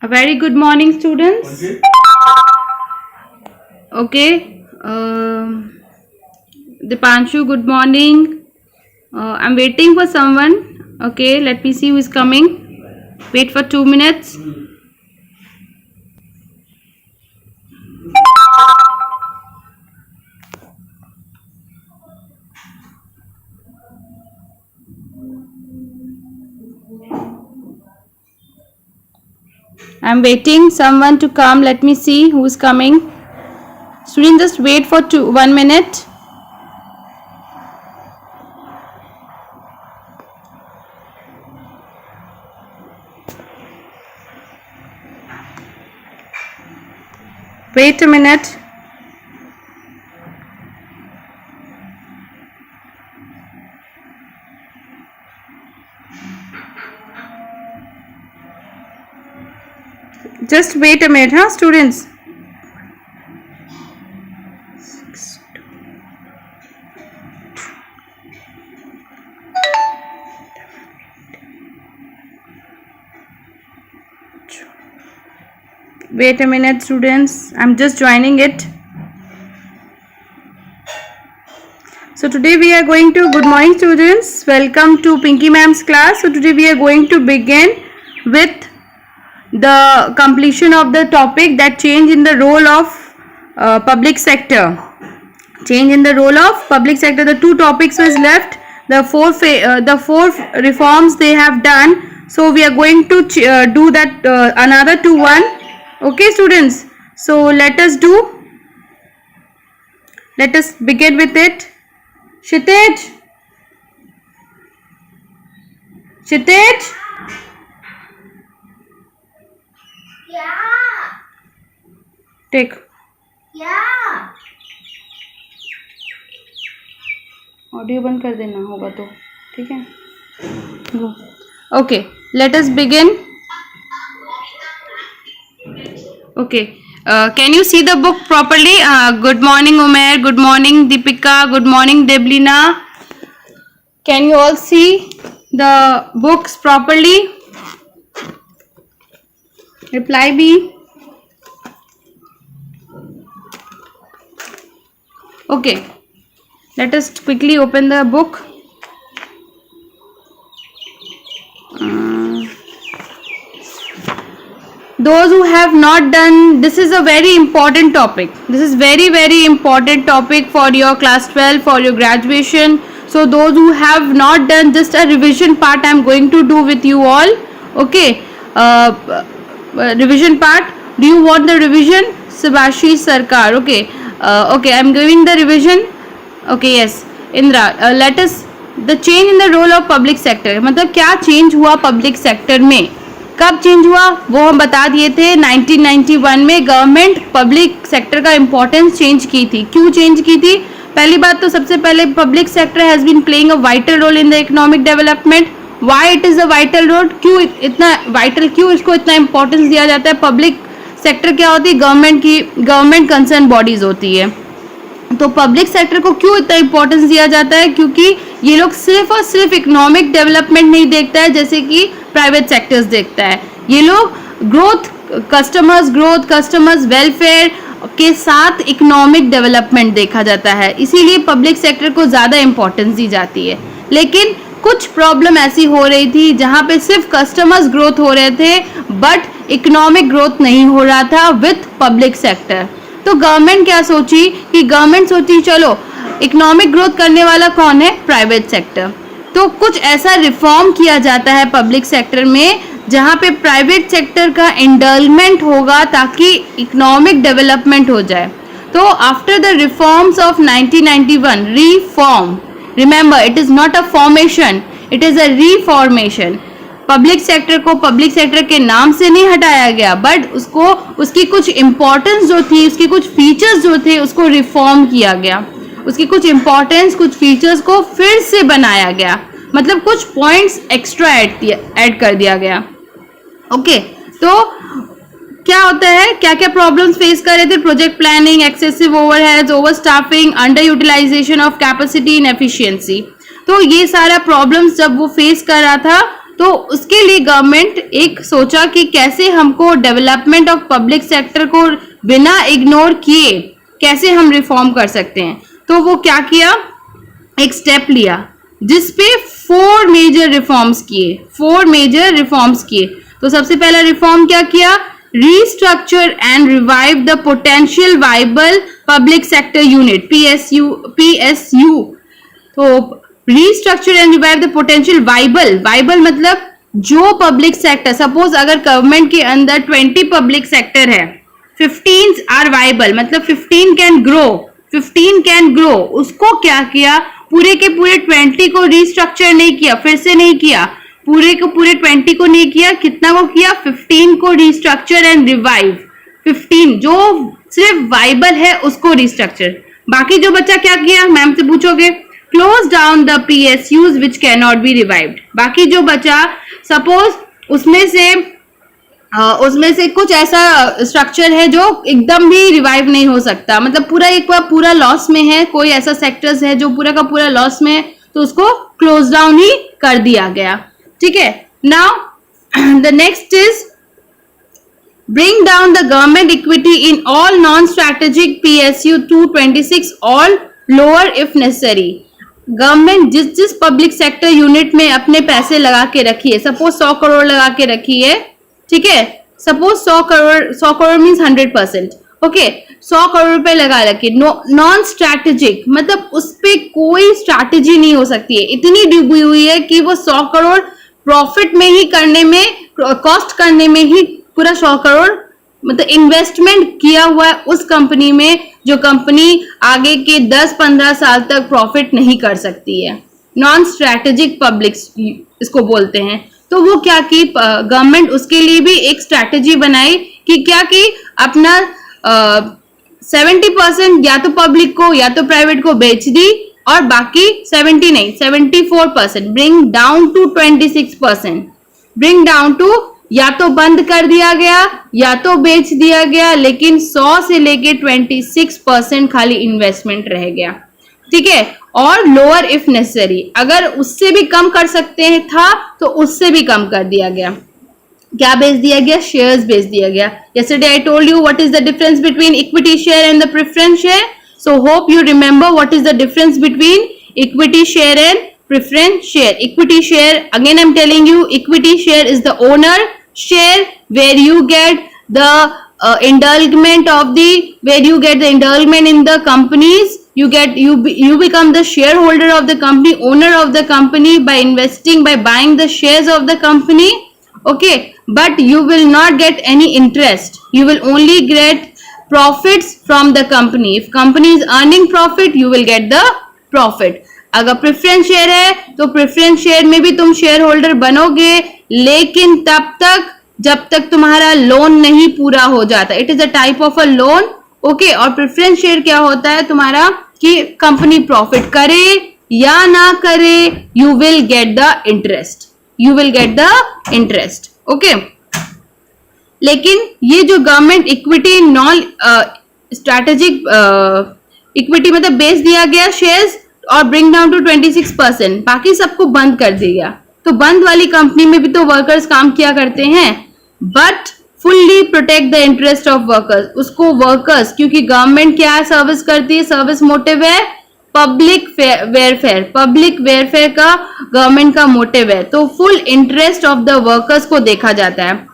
A very good morning, students. Okay. Dipanshu, good morning. I'm waiting for someone. Okay, let me see who is coming. Wait for 2 minutes. I'm waiting someone to come. Let me see who is coming. Students, just wait for 1 minute. Wait a minute. Just wait a minute, huh, students? Wait a minute, students. I'm just joining it. So today we are going to, good morning students, welcome to Pinky ma'am's class. So today we are going to begin with the completion of the topic that change in the role of public sector. Change in the role of public sector. The two topics was left. The four reforms they have done. So we are going to do that another two one. Okay, students. So let us begin with it. Kshitij. Take. Audio बंद कर देना होगा तो ठीक है. Go. Okay, let us begin. Okay, can you see the book properly? Good morning Umair, good morning Deepika, good morning Deblina. Can you all see the books properly? Reply B. Okay, let us quickly open the book. Those who have not done, this is a very important topic. This is very important topic for your class 12, for your graduation. So those who have not done, just a revision part I am going to do with you all. Okay, revision part. Do you want the revision? Subhashi Sarkar. Okay, okay, I am giving the revision. Okay, yes, Indra, let us, the change in the role of public sector. मतलब क्या change हुआ public sector में, कब change हुआ वो हम बता दिए थे. 1991 में गवर्नमेंट पब्लिक सेक्टर का इंपॉर्टेंस चेंज की थी. क्यों चेंज की थी? पहली बात तो सबसे पहले public sector has been playing a vital role in the economic development. Why it is a vital role? क्यों इतना वाइटल, क्यों इसको इतना इंपॉर्टेंस दिया जाता है? पब्लिक सेक्टर क्या होती है? गवर्नमेंट कंसर्न बॉडीज होती है. तो पब्लिक सेक्टर को क्यों इतना इंपॉर्टेंस दिया जाता है? क्योंकि ये लोग सिर्फ और सिर्फ इकोनॉमिक डेवलपमेंट नहीं देखता है जैसे कि प्राइवेट सेक्टर्स देखता है. ये लोग ग्रोथ, कस्टमर्स वेलफेयर के साथ इकोनॉमिक डेवलपमेंट देखा जाता है. इसीलिए पब्लिक सेक्टर को ज़्यादा इंपॉर्टेंस दी जाती है. लेकिन कुछ प्रॉब्लम ऐसी हो रही थी जहाँ पे सिर्फ कस्टमर्स ग्रोथ हो रहे थे बट इकोनॉमिक ग्रोथ नहीं हो रहा था विथ पब्लिक सेक्टर. तो गवर्नमेंट क्या सोची कि गवर्नमेंट सोची चलो इकोनॉमिक ग्रोथ करने वाला कौन है? Private sector. तो कुछ ऐसा रिफॉर्म किया जाता है पब्लिक सेक्टर में जहां पे प्राइवेट सेक्टर का इंडल्जमेंट होगा ताकि इकोनॉमिक डेवलपमेंट हो जाए. तो after the reforms of 1991, reform, remember it is not a formation, it is a reformation. Public sector को पब्लिक सेक्टर के नाम से नहीं हटाया गया बट उसको, उसकी कुछ इंपॉर्टेंस जो थी, उसके कुछ फीचर्स जो थे उसको रिफॉर्म किया गया. उसकी कुछ इंपॉर्टेंस, कुछ फीचर्स को फिर से बनाया गया. मतलब कुछ पॉइंट्स एक्स्ट्रा ऐड कर दिया गया. ओके, तो क्या होता है, क्या क्या प्रॉब्लम्स फेस कर रहे थे? Project planning, excessive overheads, over staffing, under utilisation of capacity in efficiency. तो ये सारा प्रॉब्लम्स जब वो फेस कर रहा था तो उसके लिए गवर्नमेंट एक सोचा कि कैसे हमको डेवलपमेंट ऑफ पब्लिक सेक्टर को बिना इग्नोर किए कैसे हम रिफॉर्म कर सकते हैं। तो वो क्या किया, एक स्टेप लिया जिसपे 4 मेजर रिफॉर्म्स किए। तो सबसे पहला रिफॉर्म क्या किया, restructure and revive the potential viable public sector unit, PSU. तो restructure and revive the potential viable मतलब जो पब्लिक सेक्टर, सपोज अगर गवर्नमेंट के अंदर 20 पब्लिक सेक्टर है, 15 आर वाइबल मतलब 15 कैन ग्रो, उसको क्या किया, पूरे के पूरे 20 को रीस्ट्रक्चर नहीं किया, फिर से नहीं किया, पूरे के पूरे 20 को नहीं किया, कितना को किया, 15 को रीस्ट्रक्चर एंड रिवाइव। 15 जो सिर्फ वाइबल है उसको रीस्ट्रक्चर, बाकी जो बच्चा क्या किया, मैम से पूछोगे, close down the PSUs which can not B revived. बाकी जो बचा, सपोज उसमें से कुछ ऐसा स्ट्रक्चर है जो एकदम भी रिवाइव नहीं हो सकता, मतलब पूरा एक बार पूरा लॉस में है, कोई ऐसा सेक्टर्स है जो पूरा का पूरा लॉस में है, तो उसको क्लोज डाउन ही कर दिया गया। ठीक है, now the next is bring down the government equity in all non strategic PSU to 26 or lower if necessary. Government जिस पब्लिक सेक्टर यूनिट में अपने पैसे लगा के रखी है, सपोज 100 करोड़ लगा के रखी है, ठीक है, suppose 100 crore means 100%, okay, 100 crore रुपए लगा रखी, नॉन स्ट्रैटेजिक मतलब उस पे कोई स्ट्रैटेजी नहीं हो सकती है, इतनी डूबी हुई है कि वो 100 करोड़ प्रॉफिट में ही करने में, कॉस्ट करने में ही पूरा 100 करोड़ मतलब इन्वेस्टमेंट किया हुआ है उस कंपनी में, जो कंपनी आगे के 10-15 साल तक प्रॉफिट नहीं कर सकती है। नॉन स्ट्रैटेजिक पब्लिक इसको बोलते हैं। तो वो क्या की, गवर्नमेंट उसके लिए भी एक स्ट्रैटेजी बनाई कि क्या की, अपना 70% या तो पब्लिक को या तो प्राइवेट को बेच दी, और बाकी 70 नहीं 74% bring down to 26%, bring down to या तो बंद कर दिया गया या तो बेच दिया गया, लेकिन 100 से लेके 26% खाली इन्वेस्टमेंट रह गया। ठीक है, और लोअर इफ नेसेसरी, अगर उससे भी कम कर सकते हैं था तो उससे भी कम कर दिया गया। क्या बेच दिया गया, शेयर्स बेच दिया गया। yesterday I told you what is the difference between equity share and the preference share, so hope you remember what is the difference between equity share and preference share. Equity share, again I'm telling you, equity share is the owner share where you get the indulgement of the, where you get the indulgement in the companies, you become the shareholder of the company, owner of the company by investing, by buying the shares of the company, okay, but you will not get any interest, you will only get profits from the company. If company is earning profit, you will get the profit. अगर preference share है तो preference share में भी तुम share holder बनोगे, लेकिन तब तक जब तक तुम्हारा लोन नहीं पूरा हो जाता। It is a type of a loan, okay. और प्रेफरेंस शेयर क्या होता है तुम्हारा, कि कंपनी प्रॉफिट करे या ना करे, you will get the interest, you will get the interest, okay. लेकिन ये जो government equity non strategic equity मतलब बेच दिया गया शेयर्स और ब्रिंग डाउन टू 26%, बाकी सबको बंद कर दिया। तो बंद वाली कंपनी में भी तो वर्कर्स काम किया करते हैं, but fully protect the interest of workers. उसको वर्कर्स, क्योंकि गवर्नमेंट क्या सर्विस करती है, सर्विस मोटिव है पब्लिक वेलफेयर, पब्लिक वेलफेयर का गवर्नमेंट का मोटिव है, तो full interest of the workers को देखा जाता है,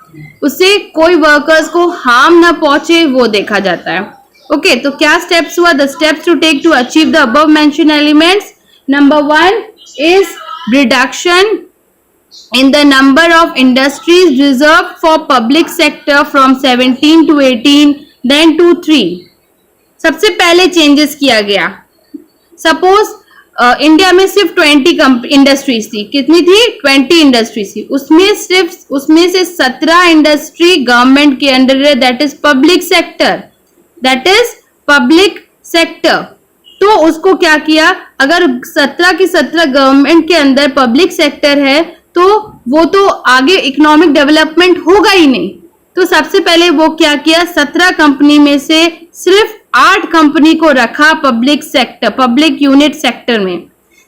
उससे कोई वर्कर्स को हार्म ना पहुंचे वो देखा जाता है, ओके। तो क्या स्टेप्स हुआ, the steps to take to achieve the above mention elements. Number 1 is reduction in the number of industries reserved for public sector from 17 to 18 then to 3। सबसे पहले चेंजेस किया गया, सपोज इंडिया में सिर्फ 20 industries थी, कितनी थी, 20 इंडस्ट्रीज थी, उसमें से 17 इंडस्ट्री गवर्नमेंट के अंडर है, that is public sector, that is public sector. तो उसको क्या किया, अगर 17 की 17 गवर्नमेंट के अंदर पब्लिक सेक्टर है तो वो तो आगे इकोनॉमिक डेवलपमेंट होगा ही नहीं। तो सबसे पहले वो क्या किया, 17 कंपनी में से सिर्फ 8 कंपनी को रखा public sector, public unit sector में,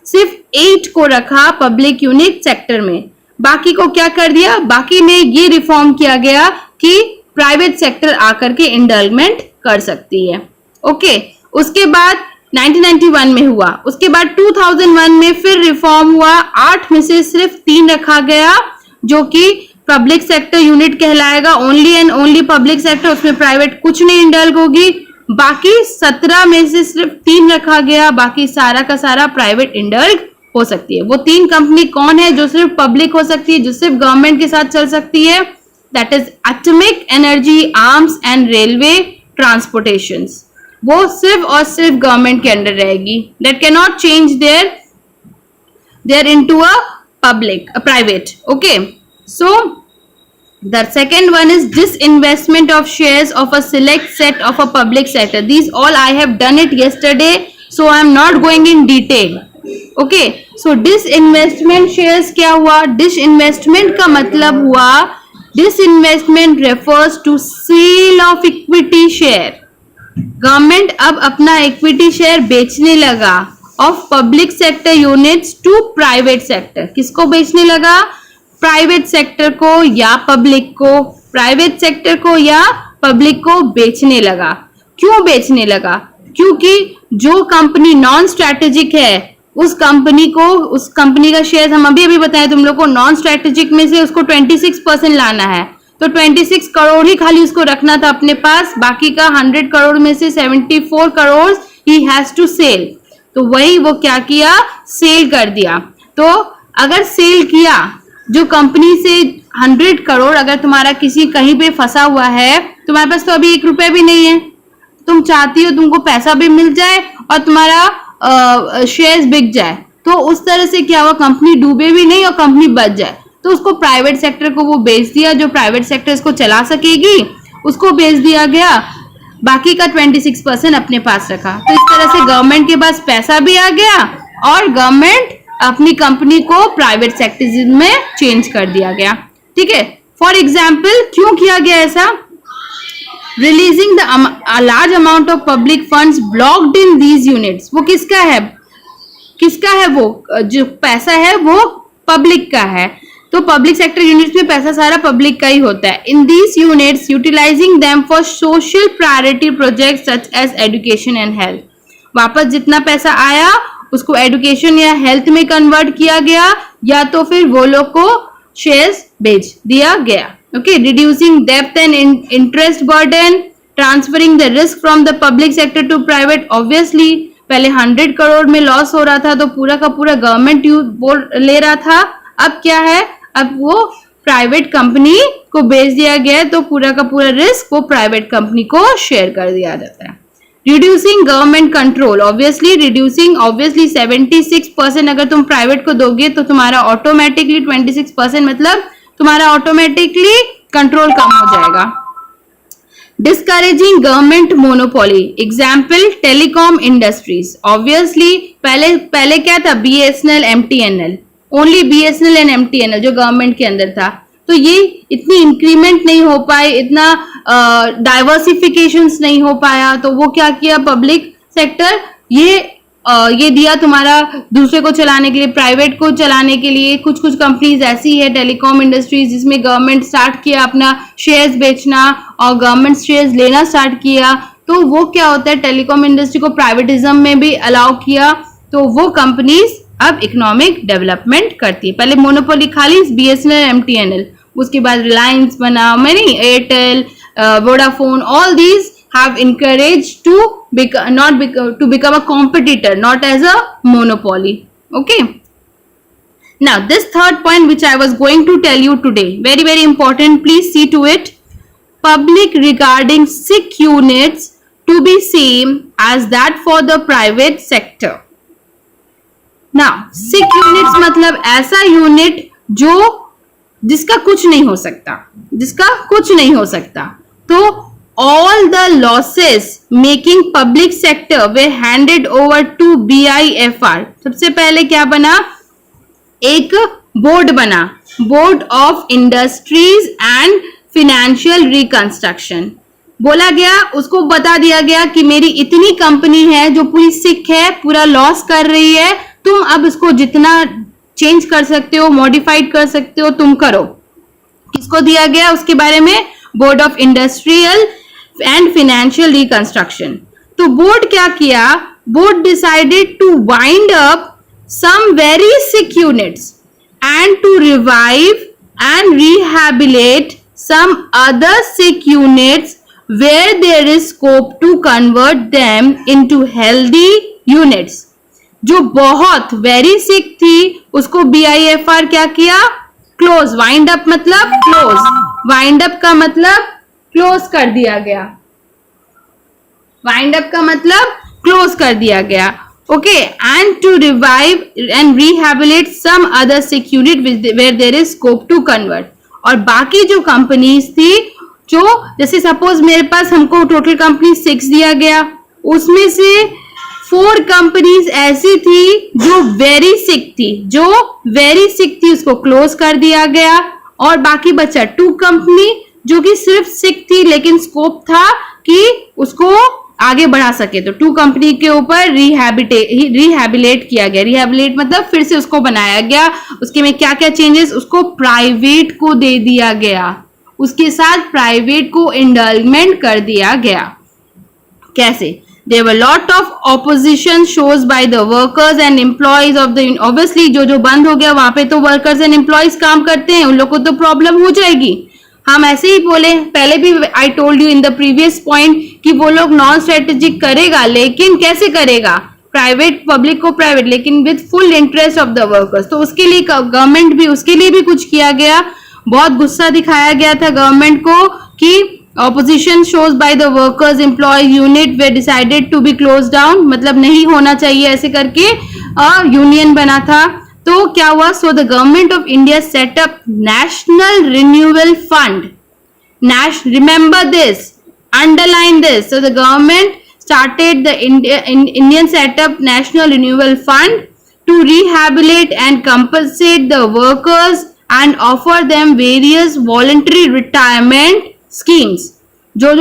सिर्फ 8 को रखा पब्लिक यूनिट सेक्टर में। बाकी को क्या कर दिया, बाकी में ये रिफॉर्म किया गया कि प्राइवेट सेक्टर आकर के इंडल्जमेंट कर सकती है। ओके, उसके बाद 1991 में हुआ, उसके बाद 2001 में फिर रिफॉर्म हुआ, 8 में से सिर्फ 3 रखा गया जो कि पब्लिक सेक्टर यूनिट कहलाएगा, only and only public sector, उसमें प्राइवेट कुछ नहीं इंडल्ज होगी। बाकी 17 में से सिर्फ 3 रखा गया, बाकी सारा का सारा प्राइवेट इंडल्ज हो सकती है। वो 3 कंपनी कौन है जो सिर्फ पब्लिक हो सकती है, जो सिर्फ गवर्नमेंट के साथ चल सकती है? That is atomic energy, arms and railway transportation. वो सिर्फ और सिर्फ गवर्नमेंट के अंडर रहेगी। That can not change their into a public, a private. Okay, so the second one is disinvestment of shares of a select set of a public sector. These all I have done it yesterday, so I am not going in detail. Okay, so disinvestment shares क्या हुआ? disinvestment का मतलब हुआ, disinvestment refers to sale of equity share. Government अब अपना equity share बेचने लगा of public sector units to private sector. किसको बेचने लगा? प्राइवेट सेक्टर को या पब्लिक को, प्राइवेट सेक्टर को या पब्लिक को बेचने लगा। क्यों बेचने लगा? क्योंकि जो कंपनी नॉन स्ट्रेटेजिक है उस कंपनी का शेयर, हम अभी बताए तुम लोग को, नॉन स्ट्रेटेजिक में से उसको 26% लाना है, तो 26 करोड़ ही खाली उसको रखना था अपने पास, बाकी का 100 करोड़ में से 74 करोड़ ही हैज टू सेल। तो वही वो क्या किया, सेल कर दिया। तो अगर सेल किया, जो कंपनी से 100 करोड़ अगर तुम्हारा किसी कहीं पे फंसा हुआ है, तुम्हारे पास तो अभी 1 रुपया भी नहीं है, तुम चाहती हो तुमको पैसा भी मिल जाए और तुम्हारा शेयर्स बिक जाए, तो उस तरह से क्या हुआ, कंपनी डूबे भी नहीं और कंपनी बच जाए, तो उसको प्राइवेट सेक्टर को वो बेच दिया, जो प्राइवेट सेक्टर इसको चला सकेगी उसको बेच दिया गया, बाकी का 26% अपने पास रखा। तो इस तरह से गवर्नमेंट के पास पैसा भी आ गया और गवर्नमेंट अपनी कंपनी को प्राइवेट सेक्टर में चेंज कर दिया गया। ठीक है, फॉर एग्जाम्पल क्यों किया गया ऐसा? Releasing the large amount of public funds blocked in these units. वो किसका है? किसका है? वो जो पैसा है वो पब्लिक का है, तो पब्लिक सेक्टर यूनिट्स में पैसा सारा पब्लिक का ही होता है। In these units utilising them for social priority project such as education and health. वापस जितना पैसा आया उसको एजुकेशन या हेल्थ में कन्वर्ट किया गया, या तो फिर वो लोग को शेयर्स बेच दिया गया। ओके, रिड्यूसिंग डेब्ट and interest burden, transferring the risk from the public sector to private. Obviously पहले 100 करोड़ में लॉस हो रहा था तो पूरा का पूरा गवर्नमेंट ले रहा था, अब क्या है, अब वो प्राइवेट कंपनी को बेच दिया गया, तो पूरा का पूरा रिस्क वो प्राइवेट कंपनी को शेयर कर दिया जाता है। रिड्यूसिंग गवर्नमेंट कंट्रोल, ऑब्वियसली 76% अगर तुम प्राइवेट को दोगे तो तुम्हारा ऑटोमेटिकली 26% मतलब तुम्हारा ऑटोमेटिकली कंट्रोल कम हो जाएगा। Discouraging government monopoly, example telecom industries. Obviously पहले क्या था, BSNL, MTNL, only BSNL and MTNL जो गवर्नमेंट के अंदर था, तो ये इतनी इंक्रीमेंट नहीं हो पाए, इतना डाइवर्सिफिकेशंस नहीं हो पाया, तो वो क्या किया, पब्लिक सेक्टर ये दिया तुम्हारा दूसरे को चलाने के लिए, प्राइवेट को चलाने के लिए। कुछ कंपनीज ऐसी है टेलीकॉम इंडस्ट्रीज जिसमें गवर्नमेंट स्टार्ट किया अपना शेयर्स बेचना और गवर्नमेंट शेयर्स लेना स्टार्ट किया, तो वो क्या होता है, टेलीकॉम इंडस्ट्री को प्राइवेटिज्म में भी अलाउ किया, तो वो कंपनीज अब इकोनॉमिक डेवलपमेंट करती है। पहले मोनोपोली खाली BSNL, MTNL, उसके बाद रिलायंस बना, many Airtel, Vodafone, all these have encouraged to become a competitor, not as a monopoly. Okay, now this third point which I was going to tell you today, very important, please see to it. Public regarding SIC units to be same as that for the private sector. Now SIC units मतलब ऐसा unit जिसका कुछ नहीं हो सकता, तो all the losses making public sector were handed over to BIFR. सबसे पहले क्या बना, एक बोर्ड बना, board of industries and financial reconstruction. बोला गया, उसको बता दिया गया कि मेरी इतनी कंपनी है जो पूरी सिक है, पूरा लॉस कर रही है, तुम अब इसको जितना चेंज कर सकते हो, मॉडिफाइड कर सकते हो, तुम करो। किसको दिया गया उसके बारे में? Board of industrial and financial reconstruction. तो बोर्ड क्या किया? Board decided to wind up some very sick units and to revive and rehabilitate some other sick units where there is scope to convert them into healthy units। जो बहुत very sick थी उसको BIFR क्या किया? Close. Wind up मतलब close, wind up का मतलब close कर दिया गया, वाइंड अप का मतलब क्लोज कर दिया गया। Okay, and to revive and rehabilitate some other sick unit where there is scope to convert. और बाकी जो कंपनीज थी, जो जैसे सपोज मेरे पास हमको टोटल कंपनी 6 दिया गया, उसमें से 4 कंपनीज ऐसी थी जो वेरी सिक थी, जो वेरी सिक थी उसको क्लोज कर दिया गया, और बाकी बचा 2 कंपनी जो कि सिर्फ सिक थी लेकिन स्कोप था कि उसको आगे बढ़ा सके। तो 2 कंपनी के ऊपर रिहैबिलेट किया गया। रिहैबिलेट मतलब फिर से उसको बनाया गया। उसके में क्या क्या चेंजेस? उसको प्राइवेट को दे दिया गया, उसके साथ प्राइवेट को इंडल्जमेंट कर दिया गया। कैसे? There were lot of opposition shows by the workers and employees of the obviously जो बंद हो गया वहां पे तो वर्कर्स एंड एम्प्लॉयज काम करते हैं, उन लोग को तो प्रॉब्लम हो जाएगी। हम ऐसे ही बोले पहले भी, I told you in the previous point कि वो लोग नॉन स्ट्रेटेजिक करेगा, लेकिन कैसे करेगा? प्राइवेट, पब्लिक को प्राइवेट, लेकिन with full interest of the workers. तो उसके लिए गवर्नमेंट भी, उसके लिए भी कुछ किया गया। बहुत गुस्सा दिखाया गया था गवर्नमेंट को कि opposition shows by the workers employ unit they decided to be close down, मतलब नहीं होना चाहिए ऐसे करके यूनियन बना था। तो क्या हुआ? So the government of India set up national renewal fund. Remember this, underline this. So the government started the Indian set up National Renewal Fund to rehabilitate and compensate the workers and offer them various voluntary retirement schemes। जो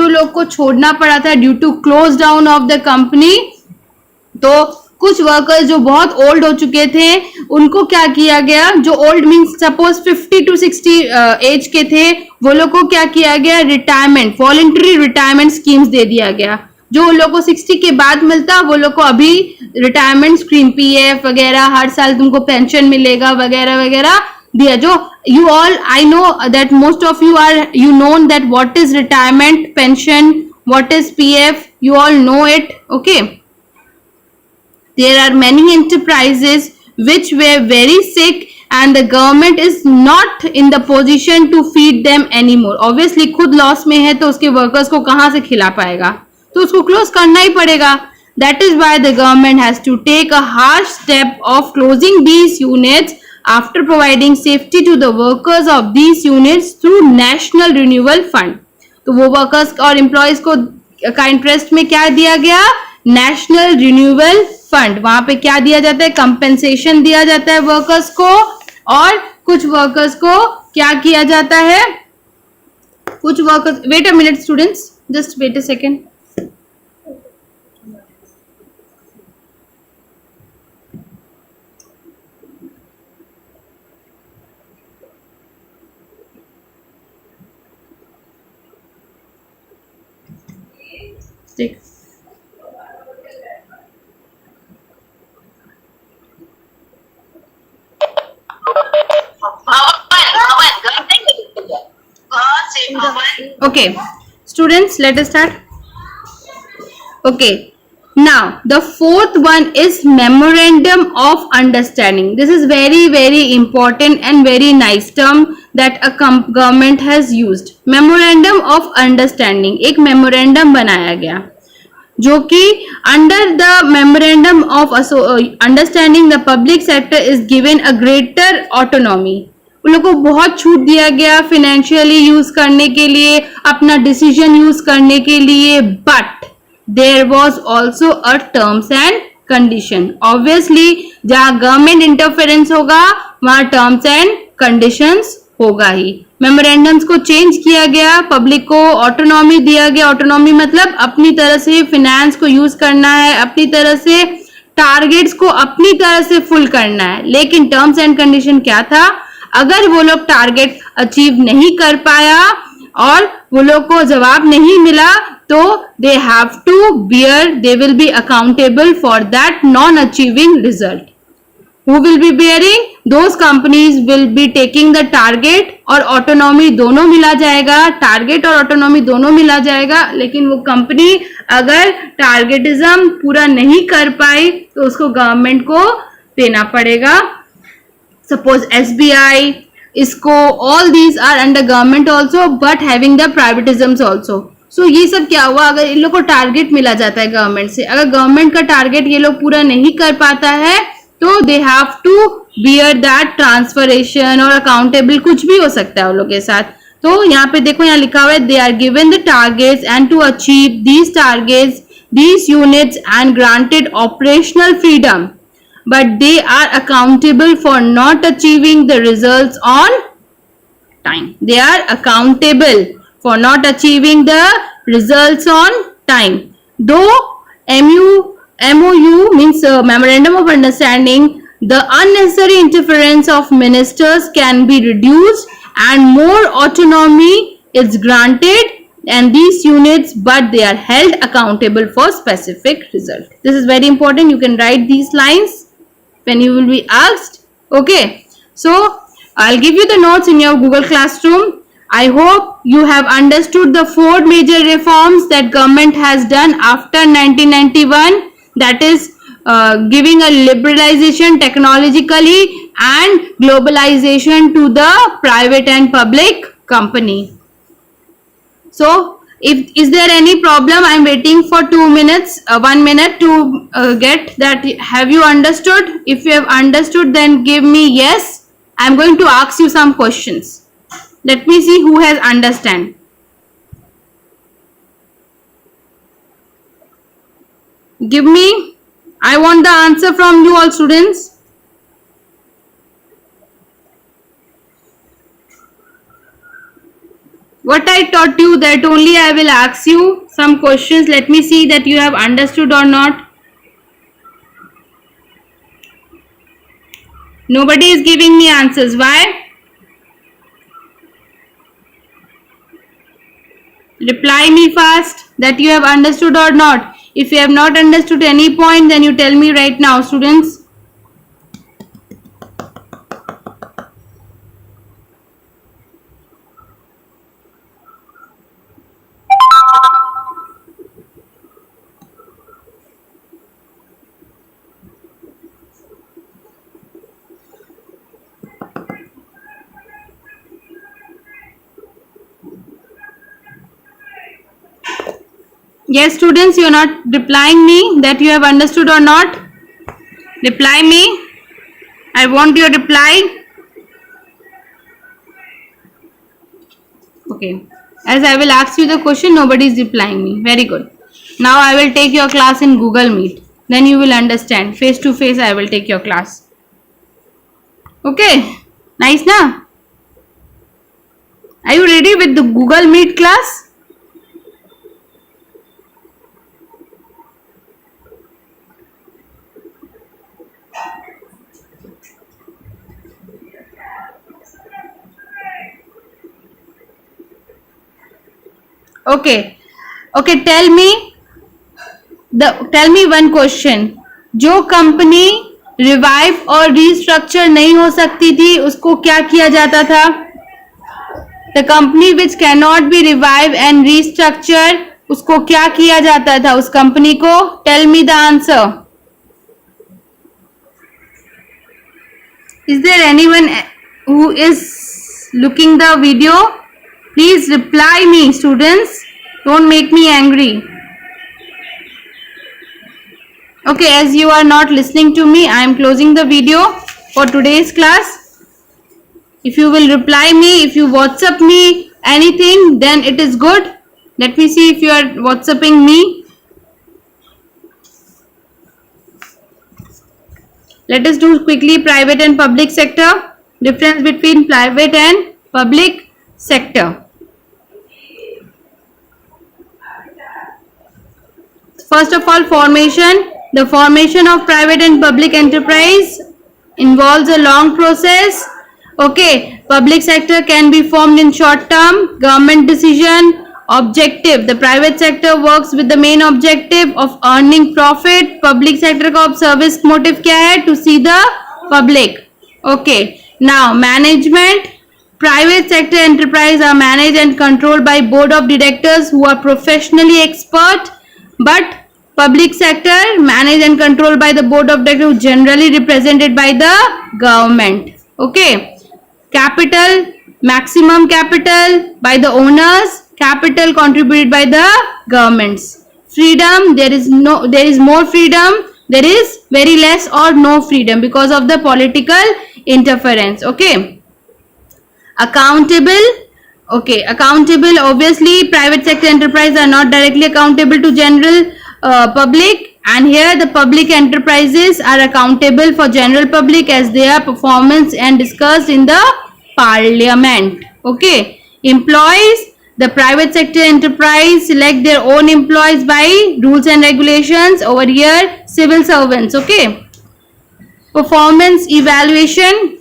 लोग को छोड़ना पड़ा था due to close down of the company, तो कुछ workers जो बहुत ओल्ड हो चुके थे उनको क्या किया गया? जो old means suppose 50 to 60 age के थे, वो लोग को क्या किया गया? रिटायरमेंट, वॉलंटरी रिटायरमेंट स्कीम्स दे दिया गया। जो लोग को 60 के बाद मिलता वो लोग को अभी रिटायरमेंट स्कीम, PF वगैरह, हर साल तुमको पेंशन मिलेगा वगैरह वगैरह दिया। जो you all, I know that most of you are, you know that what is retirement pension, what is PF, you all know it, okay? There are many enterprises which were very sick and the government is not in the position to feed them anymore। Obviously खुद loss में है तो उसके workers को कहां से खिला पाएगा? तो उसको क्लोज करना ही पड़ेगा। That is why the government has to take a harsh step of closing these units after providing safety to the workers of these units through National Renewal Fund। तो वो वर्कर्स और एम्प्लॉयज को का interest में क्या दिया गया? National renewal fund. वहां पे क्या दिया जाता है? कंपेंसेशन दिया जाता है वर्कर्स को, और कुछ वर्कर्स को क्या किया जाता है? कुछ workers, wait a minute students, just wait a second. ठीक, okay students, let us start। okay, now the fourth one is memorandum of understanding। this is very important and very nice term that a government has used। memorandum of understanding, एक memorandum बनाया गया जो कि under the memorandum of understanding the public sector is given a greater autonomy. उन लोगों को बहुत छूट दिया गया फाइनेंशियली यूज करने के लिए, अपना डिसीजन यूज करने के लिए, but there was also a terms and condition. Obviously जहां गवर्नमेंट इंटरफेरेंस होगा वहां टर्म्स एंड कंडीशंस होगा ही। मेमोरेंडम्स को चेंज किया गया, पब्लिक को ऑटोनॉमी दिया गया। ऑटोनॉमी मतलब अपनी तरह से फाइनेंस को यूज करना है, अपनी तरह से टारगेट्स को अपनी तरह से फुल करना है, लेकिन टर्म्स एंड कंडीशन क्या था, अगर वो लोग टारगेट अचीव नहीं कर पाया और वो लोग को जवाब नहीं मिला तो they have to bear, they will be accountable for that non achieving result. Who will be bearing? Those companies will be taking the target और ऑटोनॉमी दोनों मिला जाएगा, टारगेट और ऑटोनॉमी दोनों मिला जाएगा, लेकिन वो कंपनी अगर टारगेटिज्म पूरा नहीं कर पाई तो उसको गवर्नमेंट को देना पड़ेगा. सपोज SBI, इसको, all these are under government also but having the privatism also. So ये सब क्या हुआ, अगर इन लोग को टारगेट मिला जाता है गवर्नमेंट से, अगर गवर्नमेंट का टारगेट ये लोग पूरा नहीं कर पाता है तो they have to bear that transferation और अकाउंटेबल, कुछ भी हो सकता है उन लोग के साथ. तो यहाँ पे देखो, यहाँ लिखा हुआ है they are given the targets and to achieve these targets these units and granted operational freedom but they are accountable for not achieving the results on time. They are accountable for not achieving the results on time. दो MOU means Memorandum of Understanding, the unnecessary interference of ministers can be reduced and more autonomy is granted and these units, but they are held accountable for specific result. This is very important. You can write these lines when you will be asked. Okay, so I'll give you the notes in your Google Classroom. I hope you have understood the 4 major reforms that government has done after 1991. That is giving a liberalization technologically and globalization to the private and public company. So is there any problem? I'm waiting for 2 minutes, 1 minute to get that. Have you understood? If you have understood, then give me yes. I'm going to ask you some questions. Let me see who has understand. Give me, I want the answer from you all students. What I taught you, that only I will ask you some questions. Let me see that you have understood or not. Nobody is giving me answers. Why? Reply me fast that you have understood or not. If you have not understood any point, then you tell me right now, students. Yes, students, you are not replying me that you have understood or not. Reply me. I want your reply. Okay. As I will ask you the question, nobody is replying me. Very good. Now I will take your class in Google Meet. Then you will understand. Face to face I will take your class. Okay. Nice, na? Are you ready with the Google Meet class? Okay. Okay, tell me one question. जो company revive और restructure नहीं हो सकती थी उसको क्या किया जाता था? The company which can not be revive and restructure, उसको क्या किया जाता था उस कंपनी को? Tell me the answer. Is there anyone who is looking the video? Please reply me, students. Don't make me angry. Okay, as you are not listening to me, I am closing the video for today's class. If you will reply me, if you WhatsApp me anything, then it is good. Let me see if you are WhatsApping me. Let us do quickly private and public sector. Difference between private and public sector. First of all, formation. The formation of private and public enterprise involves a long process. Okay, public sector can be formed in short term. Government decision. Objective, the private sector works with the main objective of earning profit. Public sector का service motive क्या है? To see the public. Okay, now management. Private sector enterprise are managed and controlled by board of directors who are professionally expert, but public sector managed and controlled by the board of directors generally represented by the government. Okay, capital, maximum capital by the owners, capital contributed by the governments. Freedom, there is more freedom, there is very less or no freedom because of the political interference. Okay, accountable. Okay, accountable, obviously private sector enterprise are not directly accountable to general public, and here the public enterprises are accountable for general public as their performance and discussed in the parliament. Okay, employees, the private sector enterprise select their own employees by rules and regulations. Over here civil servants. Okay, performance evaluation.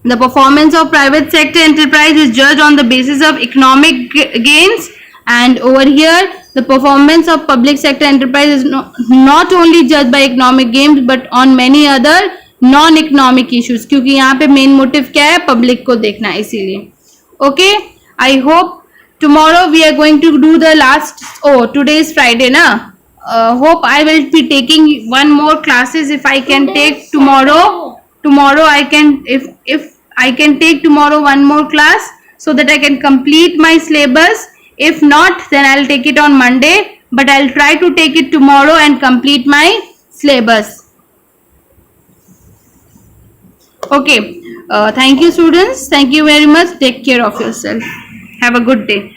The performance of private sector enterprise is judged on the basis of economic gains, and over here the performance of public sector enterprise is not only judged by economic gains but on many other non economic issues, क्योंकि यहाँ पे main motive क्या है? Public को देखना है, इसीलिए. Okay, I hope tomorrow we are going to do the last, today is Friday na, hope I will be taking one more classes if I can take tomorrow I can, if I can take tomorrow one more class so that I can complete my syllabus. If not, then I'll take it on Monday, but I'll try to take it tomorrow and complete my syllabus. Okay, thank you students, thank you very much, take care of yourself, have a good day.